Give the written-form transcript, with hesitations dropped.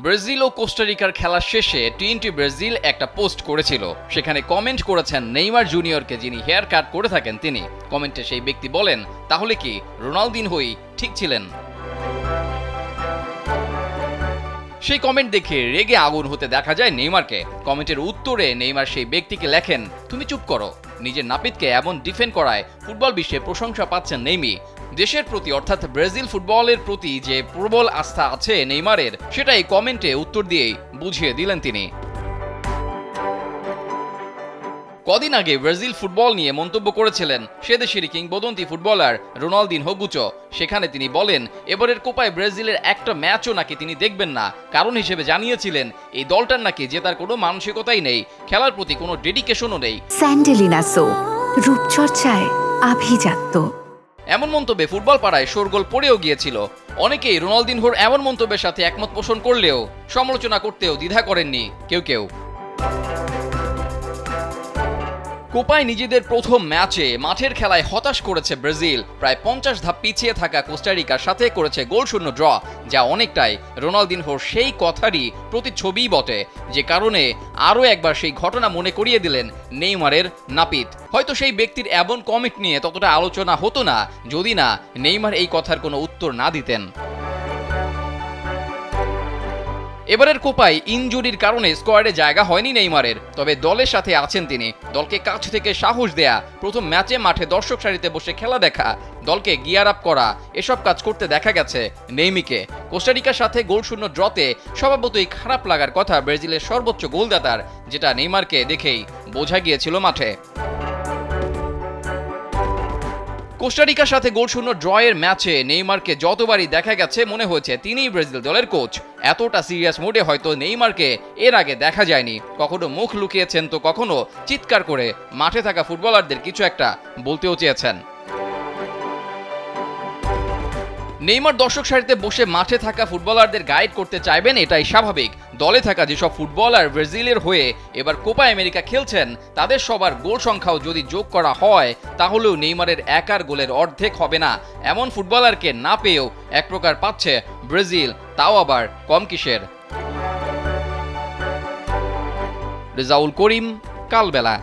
Brazil ও কোস্টারিকার খেলা শেষে টি Brazil একটা পোস্ট করেছিল। সেখানে কমেন্ট করেছেন নেইমার জুনিয়রকে, যিনি হেয়ার কাট করে থাকেন তিনি। কমেন্টে সেই ব্যক্তি বলেন, তাহলে কি রোনালদিনহোই ঠিক ছিলেন? সেই কমেন্ট দেখে রেগে আগুন হতে দেখা যায় নেইমারকে। কমেন্টের উত্তরে নেইমার সেই ব্যক্তিকে লেখেন, তুমি চুপ করো। নিজের নাপিতকে এমন ডিফেন্ড করায় ফুটবল বিশ্বে প্রশংসা পাচ্ছেন নেইমি। দেশের প্রতি অর্থাৎ ব্রাজিল ফুটবলের প্রতি যে প্রবল আস্থা আছে নেইমারের, সেটাই কমেন্টে উত্তর দিয়েই বুঝিয়ে দিলেন তিনি। কদিন আগে ব্রাজিল ফুটবল নিয়ে মন্তব্য করেছিলেন সে দেশেরই কিংবদন্তি ফুটবলার রোনালদিনহো গুচো। সেখানে তিনি বলেন, এবারের কোপায় ব্রাজিলের একটা ম্যাচও নাকি তিনি দেখবেন না। কারণ হিসেবে জানিয়েছিলেন এই দলটার নাকি জেতার কোনো মানসিকতাই নেই, খেলার প্রতি কোনো ডেডিকেশনও নেই। স্যান্ডেলিনা সো, রূপচর্চায় আভিজাত্য। এমন মন্তব্যে ফুটবল পাড়ায় শোরগোল পড়েও গিয়েছিল। অনেকেই রোনালদিনহোর এমন মন্তব্যের সাথে একমত পোষণ করলেও সমালোচনা করতেও দ্বিধা করেননি কেউ। কোপায় নিজেদের প্রথম ম্যাচে মাঠের খেলায় হতাশ করেছে ব্রাজিল। প্রায় 50 ধাপ পিছিয়ে থাকা কোস্টারিকার সাথে করেছে গোলশূন্য ড্র, যা অনেকটাই রোনালদিনহোর সেই কথারই প্রতিচ্ছবিই বটে, যে কারণে আরও একবার সেই ঘটনা মনে করিয়ে দিলেন নেইমারের নাপিত। হয়তো সেই ব্যক্তির এমন কমেন্ট নিয়ে ততটা আলোচনা হতো না যদি না নেইমার এই কথার কোনো উত্তর না দিতেন। এবারের কোপায় ইনজুরির কারণে স্কোয়াডে জায়গা হয়নি নেইমারের, তবে দলের সাথে আছেন তিনি। দলকে কাছ থেকে সাহস দেয়া, প্রথম ম্যাচে মাঠে দর্শক সারিতে বসে খেলা দেখা, দলকে গিয়ার আপ করা, এসব কাজ করতে দেখা গেছে নেইমিকে। কোস্টারিকার সাথে গোলশূন্য ড্রতে স্বভাবতই খারাপ লাগার কথা ব্রাজিলের সর্বোচ্চ গোলদাতার, যেটা নেইমারকে দেখেই বোঝা গিয়েছিল মাঠে। কোস্টারিকার সাথে গোলশূন্য ড্রয়ের ম্যাচে নেইমারকে যতবারই দেখা গেছে মনে হয়েছে তিনিই ব্রাজিল দলের কোচ। এতটা সিরিয়াস মোডে হয়তো নেইমারকে এর আগে দেখা যায়নি। কখনো মুখ লুকিয়েছেন তো কখনো চিৎকার করে মাঠে থাকা ফুটবলারদের কিছু একটা বলতেও চেয়েছেন। নেইমার দর্শক সারিতে বসে মাঠে থাকা ফুটবলারদের গাইড করতে চাইবেন, এটাই স্বাভাবিক। দলে থাকা যেসব ফুটবলার ব্রাজিলের হয়ে এবার কোপা আমেরিকা খেলছেন, তাদের সবার গোল সংখ্যাও যদি যোগ করা হয়, তাহলেও নেইমারের একার গোলের অর্ধেক হবে না। এমন ফুটবলারকে না পেয়েও এক প্রকার পাচ্ছে ব্রাজিল, তাও আবার কম কিসের। রেজাউল করিম, কালবেলা।